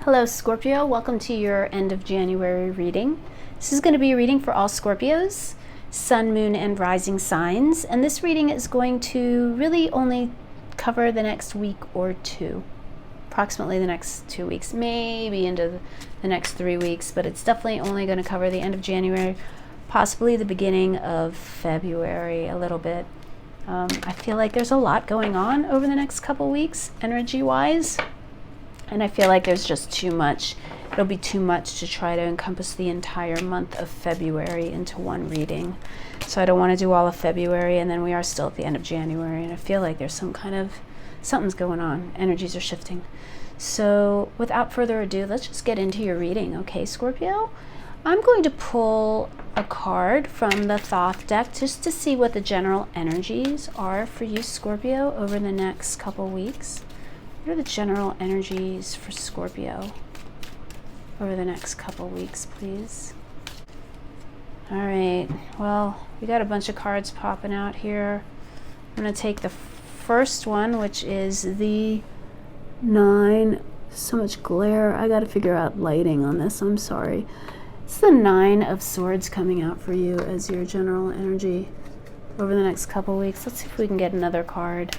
Hello Scorpio, welcome to your end of January reading. This is going to be a reading for all Scorpios, Sun, Moon, and Rising signs, and this reading is going to really only cover the next week or two, approximately the next 2 weeks, maybe into the next 3 weeks, but it's definitely only going to cover the end of January, possibly the beginning of February a little bit. I feel like there's a lot going on over the next couple weeks energy-wise. And I feel like there's just too much. It'll be too much to try to encompass the entire month of February into one reading. So I don't want to do all of February, and then we are still at the end of January, and I feel like there's something's going on. Energies are shifting. So without further ado, let's just get into your reading, okay, Scorpio? I'm going to pull a card from the Thoth deck just to see what the general energies are for you, Scorpio, over the next couple weeks. What are the general energies for Scorpio over the next couple weeks, please? All right, well, we got a bunch of cards popping out here. I'm going to take the first one, which is the 9. So much glare. I got to figure out lighting on this. I'm sorry. It's the 9 of Swords coming out for you as your general energy over the next couple weeks. Let's see if we can get another card.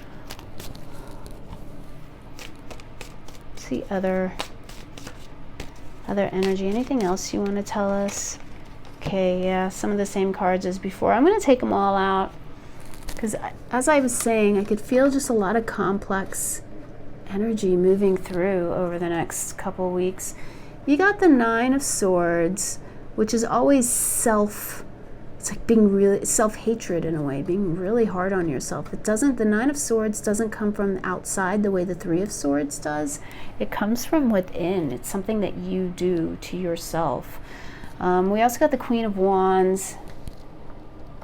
The other energy. Anything else you want to tell us? Okay, yeah, some of the same cards as before. I'm going to take them all out because, as I was saying, I could feel just a lot of complex energy moving through over the next couple weeks. You got the 9 of Swords, which is always it's like being really self-hatred in a way, being really hard on yourself. The 9 of Swords doesn't come from outside the way the 3 of Swords does. It comes from within. It's something that you do to yourself. We also got the Queen of Wands,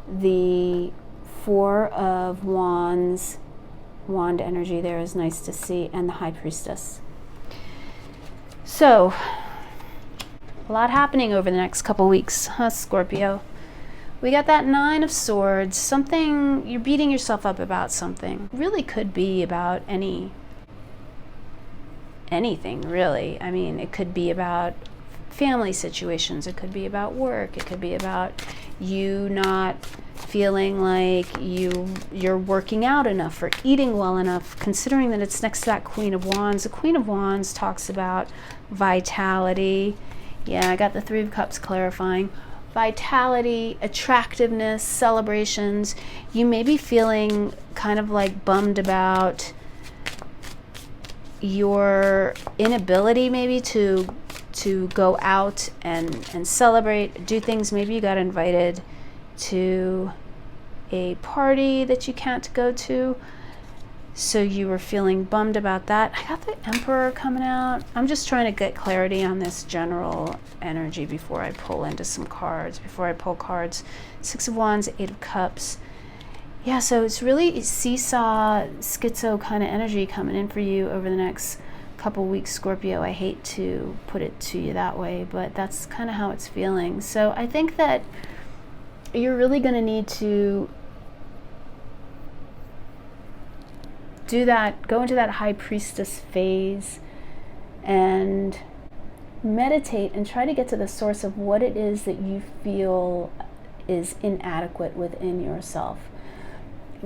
the 4 of Wands, wand energy there is nice to see, and the High Priestess. So, a lot happening over the next couple weeks, huh, Scorpio? We got that 9 of Swords, something, you're beating yourself up about something. Really could be about anything, really. I mean, it could be about family situations, it could be about work, it could be about you not feeling like you're working out enough or eating well enough, considering that it's next to that Queen of Wands. The Queen of Wands talks about vitality. Yeah, I got the 3 of Cups clarifying. Vitality, attractiveness, celebrations. You may be feeling kind of like bummed about your inability maybe to go out and celebrate, do things. Maybe you got invited to a party that you can't go to, so you were feeling bummed about that. I got the Emperor coming out. I'm just trying to get clarity on this general energy before I pull into some cards. Before I pull cards, 6 of Wands, 8 of Cups. Yeah, so it's really seesaw, schizo kind of energy coming in for you over the next couple weeks, Scorpio. I hate to put it to you that way, but that's kind of how it's feeling. So I think that you're really going to need to do that, go into that High Priestess phase and meditate and try to get to the source of what it is that you feel is inadequate within yourself.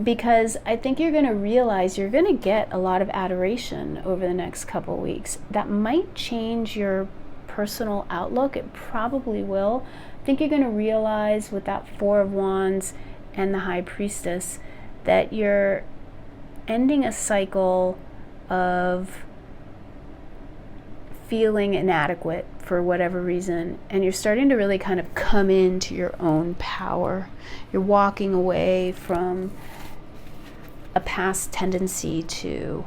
Because I think you're going to realize you're going to get a lot of adoration over the next couple weeks. That might change your personal outlook. It probably will. I think you're going to realize with that 4 of Wands and the High Priestess that you're ending a cycle of feeling inadequate for whatever reason, and you're starting to really kind of come into your own power. You're walking away from a past tendency to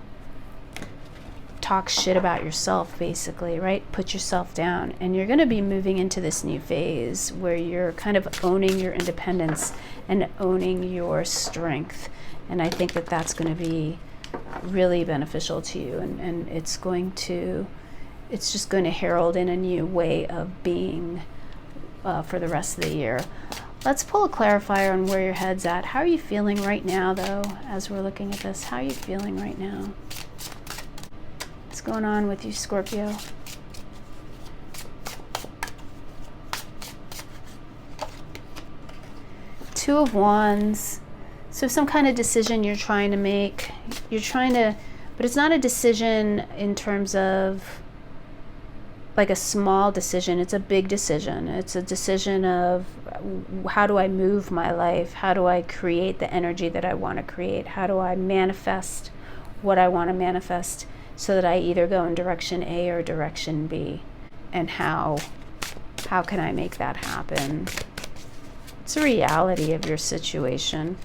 talk shit about yourself, basically, right? Put yourself down, and you're going to be moving into this new phase where you're kind of owning your independence and owning your strength. And I think that that's going to be really beneficial to you, and it's just going to herald in a new way of being for the rest of the year. Let's pull a clarifier on where your head's at. How are you feeling right now, though, as we're looking at this? How are you feeling right now? What's going on with you, Scorpio? Two of Wands. So some kind of decision you're trying to make. But it's not a decision in terms of like a small decision. It's a big decision. It's a decision of how do I move my life? How do I create the energy that I want to create? How do I manifest what I want to manifest so that I either go in direction A or direction B? And how can I make that happen? It's a reality of your situation.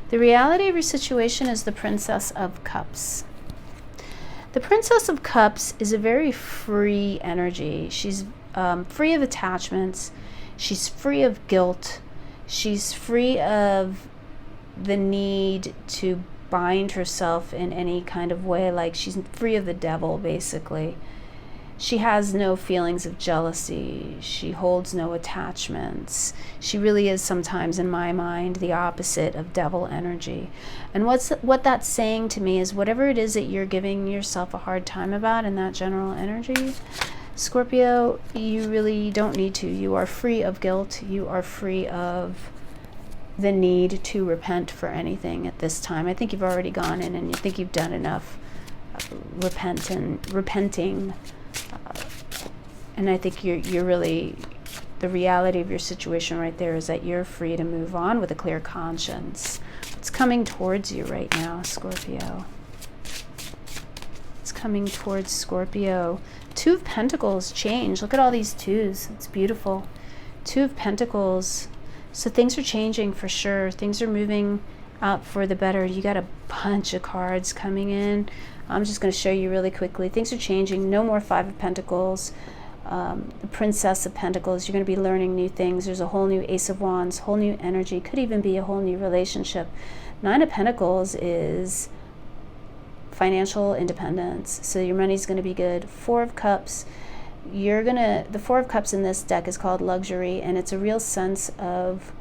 The reality of your situation is the Princess of Cups. The Princess of Cups is a very free energy. She's free of attachments. She's free of guilt. She's free of the need to bind herself in any kind of way. Like she's free of the devil, basically. She has no feelings of jealousy. She holds no attachments. She really is sometimes, in my mind, the opposite of devil energy. And what that's saying to me is whatever it is that you're giving yourself a hard time about in that general energy, Scorpio, you really don't need to. You are free of guilt. You are free of the need to repent for anything at this time. I think you've already gone in and you think you've done enough repenting. And I think you're really, the reality of your situation right there is that you're free to move on with a clear conscience. It's coming towards you right now, Scorpio. It's coming towards Scorpio. Two of Pentacles, change. Look at all these twos. It's beautiful. Two of Pentacles. So things are changing for sure. Things are moving out for the better. You got a bunch of cards coming in. I'm just going to show you really quickly. Things are changing. No more Five of Pentacles. The Princess of Pentacles. You're going to be learning new things. There's a whole new Ace of Wands, whole new energy. Could even be a whole new relationship. Nine of Pentacles is financial independence. So your money's going to be good. Four of Cups. The Four of Cups in this deck is called luxury, and it's a real sense of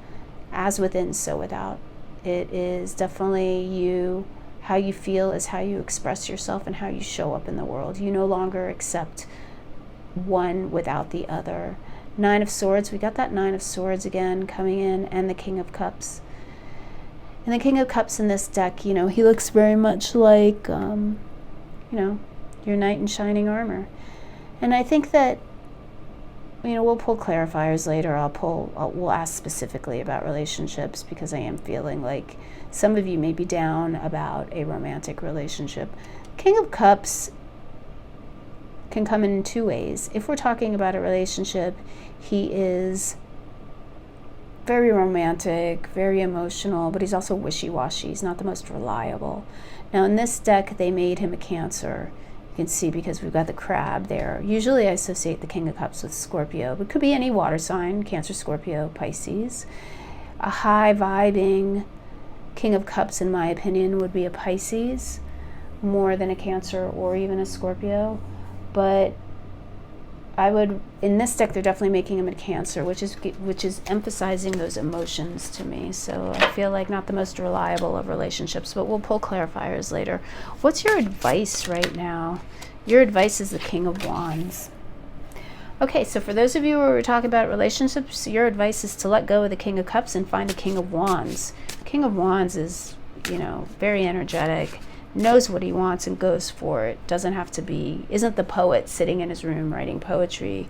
as within, so without. It is definitely you. How you feel is how you express yourself and how you show up in the world. You no longer accept one without the other. Nine of Swords. We got that Nine of Swords again coming in, and the King of Cups. And the King of Cups in this deck, he looks very much like, your knight in shining armor. And I think that, we'll pull clarifiers later. We'll ask specifically about relationships because I am feeling like some of you may be down about a romantic relationship. King of Cups can come in two ways. If we're talking about a relationship, he is very romantic, very emotional, but he's also wishy-washy. He's not the most reliable. Now in this deck, they made him a Cancer. You can see because we've got the crab there. Usually I associate the King of Cups with Scorpio, but it could be any water sign, Cancer, Scorpio, Pisces. A high vibing King of Cups, in my opinion, would be a Pisces more than a Cancer or even a Scorpio. But in this deck, they're definitely making him a Cancer, which is emphasizing those emotions to me. So I feel like not the most reliable of relationships, but we'll pull clarifiers later. What's your advice right now? Your advice is the King of Wands. Okay, so for those of you who are talking about relationships, your advice is to let go of the King of Cups and find the King of Wands. King of Wands is, very energetic, knows what he wants and goes for it. Isn't the poet sitting in his room writing poetry,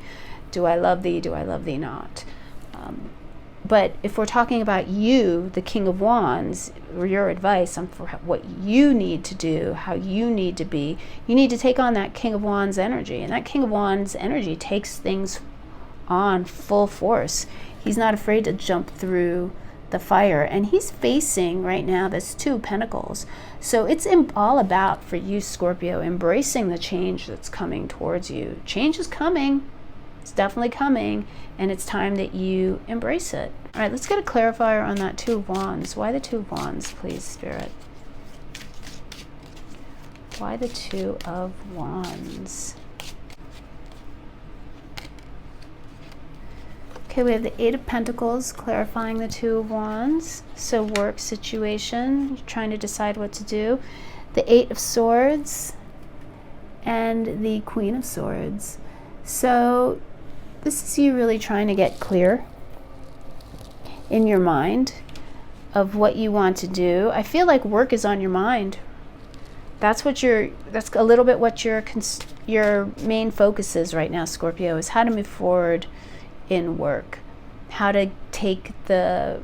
do I love thee not? But if we're talking about you, the King of Wands, or your advice on for what you need to do, how you need to be, you need to take on that King of Wands energy. And that King of Wands energy takes things on full force. He's not afraid to jump through the fire, and he's facing right now this Two of Pentacles. So it's all about, for you Scorpio, embracing the change that's coming towards you. Change is coming. It's definitely coming, and it's time that you embrace it. All right, let's get a clarifier on that Two of Wands. Why the Two of Wands, please, Spirit? Why the Two of Wands? Okay, we have the Eight of Pentacles clarifying the Two of Wands. So work situation, you're trying to decide what to do. The Eight of Swords and the Queen of Swords. So this is you really trying to get clear in your mind. of what you want to do. I feel like work is on your mind. That's a little bit what your main focus is right now, Scorpio, is how to move forward in work, how to take the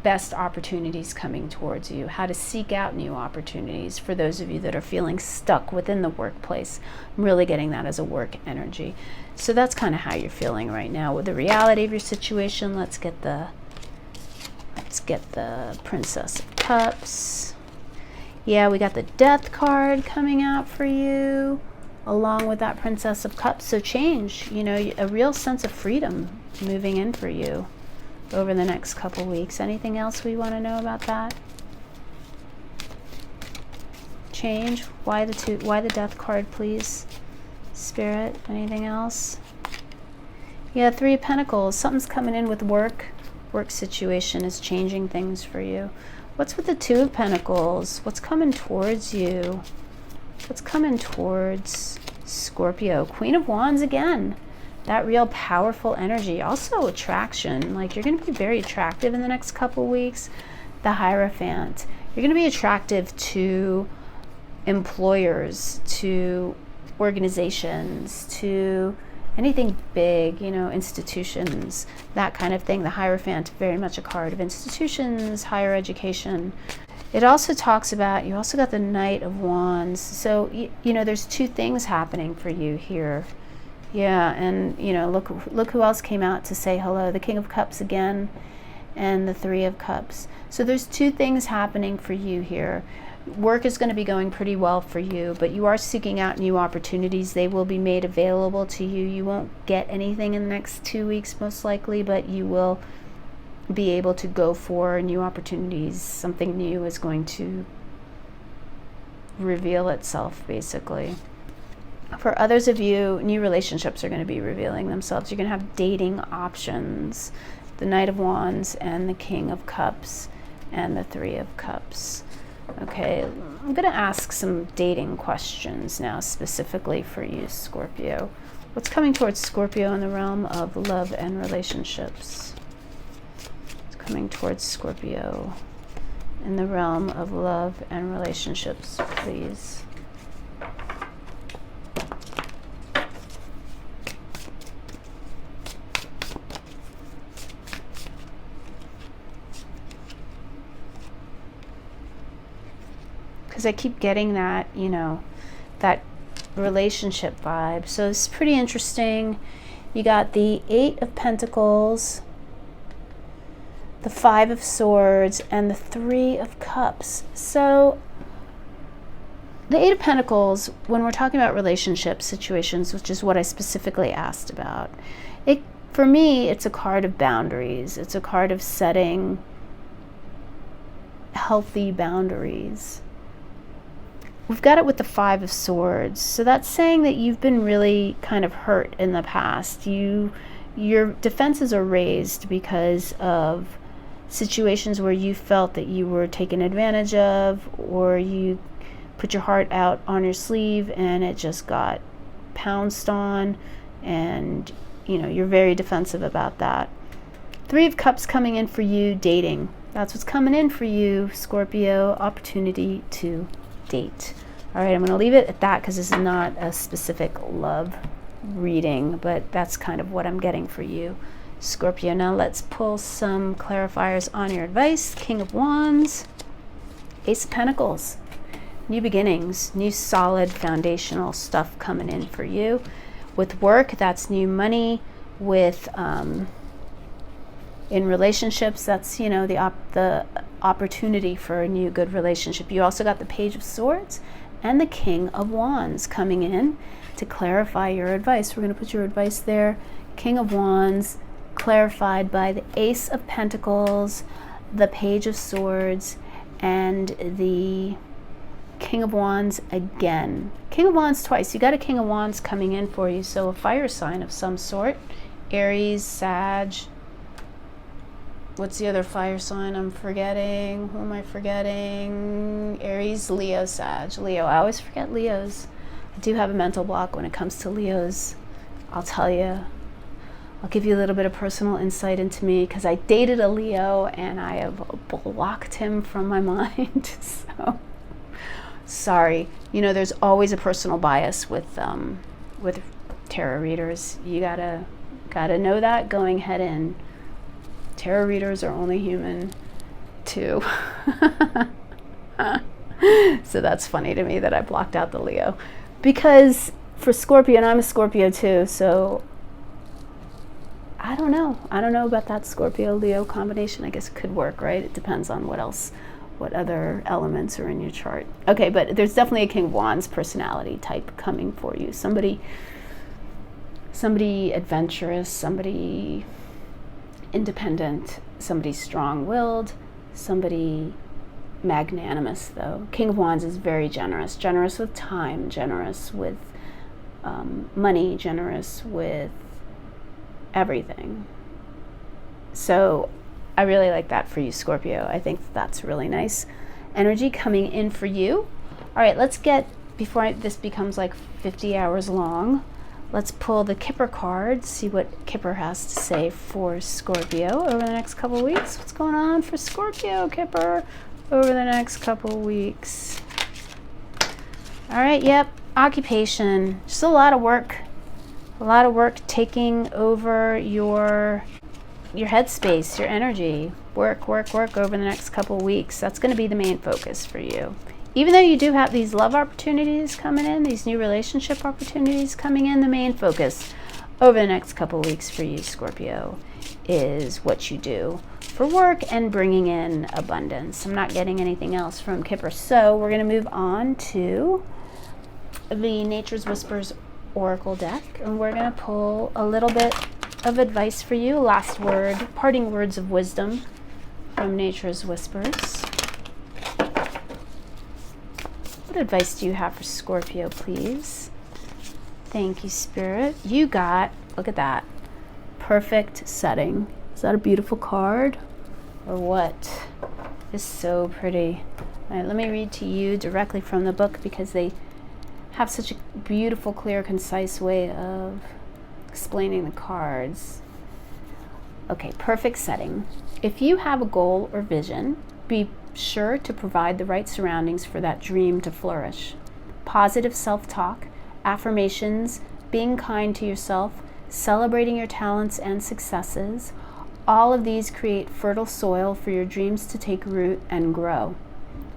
best opportunities coming towards you, how to seek out new opportunities for those of you that are feeling stuck within the workplace. I'm really getting that as a work energy. So that's kind of how you're feeling right now with the reality of your situation. Let's get the Princess of Cups. Yeah, we got the Death card coming out for you along with that Princess of Cups. So change, a real sense of freedom moving in for you over the next couple weeks. Anything else we want to know about that? Change. Why the Death card, please? Spirit. Anything else? Yeah, Three of Pentacles. Something's coming in with work. Work situation is changing things for you. What's with the Two of Pentacles? What's coming towards you? What's coming towards Scorpio? Queen of Wands again. That real powerful energy. Also attraction. Like, you're going to be very attractive in the next couple weeks. The Hierophant. You're going to be attractive to employers, to organizations, to anything big, institutions, that kind of thing. The Hierophant, very much a card of institutions, higher education. It also talks about, you also got the Knight of Wands. So, there's two things happening for you here. Yeah, and, look who else came out to say hello. The King of Cups again, and the Three of Cups. So there's two things happening for you here. Work is going to be going pretty well for you, but you are seeking out new opportunities. They will be made available to you. You won't get anything in the next 2 weeks, most likely, but you will be able to go for new opportunities. Something new is going to reveal itself, basically. For others of you, new relationships are going to be revealing themselves. You're going to have dating options. The Knight of Wands and the King of Cups and the Three of Cups. Okay, I'm going to ask some dating questions now, specifically for you, Scorpio. What's coming towards Scorpio in the realm of love and relationships? It's coming towards Scorpio in the realm of love and relationships, please. Because I keep getting that, that relationship vibe. So it's pretty interesting. You got the Eight of Pentacles, the Five of Swords, and the Three of Cups. So the Eight of Pentacles, when we're talking about relationship situations, which is what I specifically asked about, for me, it's a card of boundaries. It's a card of setting healthy boundaries. We've got it with the Five of Swords. So that's saying that you've been really kind of hurt in the past. Your defenses are raised because of situations where you felt that you were taken advantage of, or you put your heart out on your sleeve and it just got pounced on, and you're very defensive about that. Three of Cups coming in for you, dating. That's what's coming in for you, Scorpio. Opportunity to date. All right, I'm going to leave it at that because this is not a specific love reading, but that's kind of what I'm getting for you, Scorpio. Now let's pull some clarifiers on your advice. King of Wands, Ace of Pentacles, new beginnings, new solid foundational stuff coming in for you. With work, that's new money. With in relationships, that's the opportunity for a new good relationship. You also got the Page of Swords and the King of Wands coming in to clarify your advice. We're going to put your advice there. King of Wands clarified by the Ace of Pentacles, the Page of Swords, and the King of Wands again. King of Wands twice. You got a King of Wands coming in for you, so a fire sign of some sort. Aries, Sag. What's the other fire sign I'm forgetting? Who am I forgetting? Aries, Leo, Sag. Leo. I always forget Leos. I do have a mental block when it comes to Leos. I'll tell you. I'll give you a little bit of personal insight into me because I dated a Leo and I have blocked him from my mind. So sorry. You know, there's always a personal bias with tarot readers. You gotta know that going head in. Tarot readers are only human too. So that's funny to me that I blocked out the Leo, because for Scorpio, and I'm a Scorpio too, so I don't know about that Scorpio-Leo combination. I guess it could work, right? It depends on what other elements are in your chart. Okay, but there's definitely a King of Wands personality type coming for you. Somebody adventurous, somebody independent, somebody strong-willed, somebody magnanimous, though. King of Wands is very generous with time, generous with money, generous with everything. So I really like that for you, Scorpio. I think that's really nice energy coming in for you. All right, let's get, before this becomes like 50 hours long, let's pull the Kipper card, see what Kipper has to say for Scorpio over the next couple weeks. What's going on for Scorpio, Kipper, over the next couple weeks? All right, yep, occupation. Just a lot of work taking over your headspace, your energy. Work over the next couple weeks. That's going to be the main focus for you. Even though you do have these love opportunities coming in, these new relationship opportunities coming in, the main focus over the next couple weeks for you, Scorpio, is what you do for work and bringing in abundance. I'm not getting anything else from Kipper. So we're going to move on to the Nature's Whispers Oracle deck, and we're going to pull a little bit of advice for you. Last word, parting words of wisdom from Nature's Whispers. What advice do you have for Scorpio, please? Thank you, Spirit. You got, look at that, perfect setting. Is that a beautiful card or what? It's so pretty. All right, let me read to you directly from the book, because they have such a beautiful, clear, concise way of explaining the cards. Okay, perfect setting. If you have a goal or vision, be sure to provide the right surroundings for that dream to flourish. Positive self-talk, affirmations, being kind to yourself, celebrating your talents and successes, all of these create fertile soil for your dreams to take root and grow.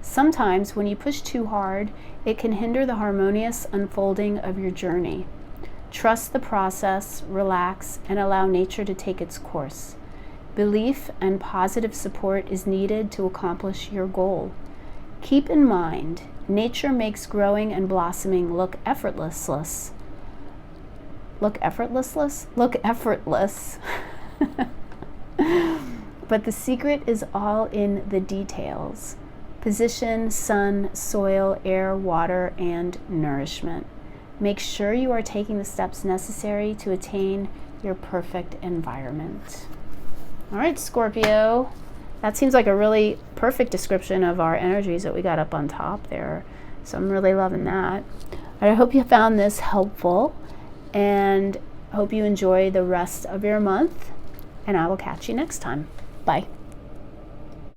Sometimes when you push too hard, it can hinder the harmonious unfolding of your journey. Trust the process, relax, and allow nature to take its course. Belief and positive support is needed to accomplish your goal. Keep in mind, nature makes growing and blossoming look effortless. Look effortless? Look effortless. But the secret is all in the details. Position, sun, soil, air, water, and nourishment. Make sure you are taking the steps necessary to attain your perfect environment. All right, Scorpio. That seems like a really perfect description of our energies that we got up on top there. So I'm really loving that. I hope you found this helpful, and hope you enjoy the rest of your month, and I will catch you next time. Bye.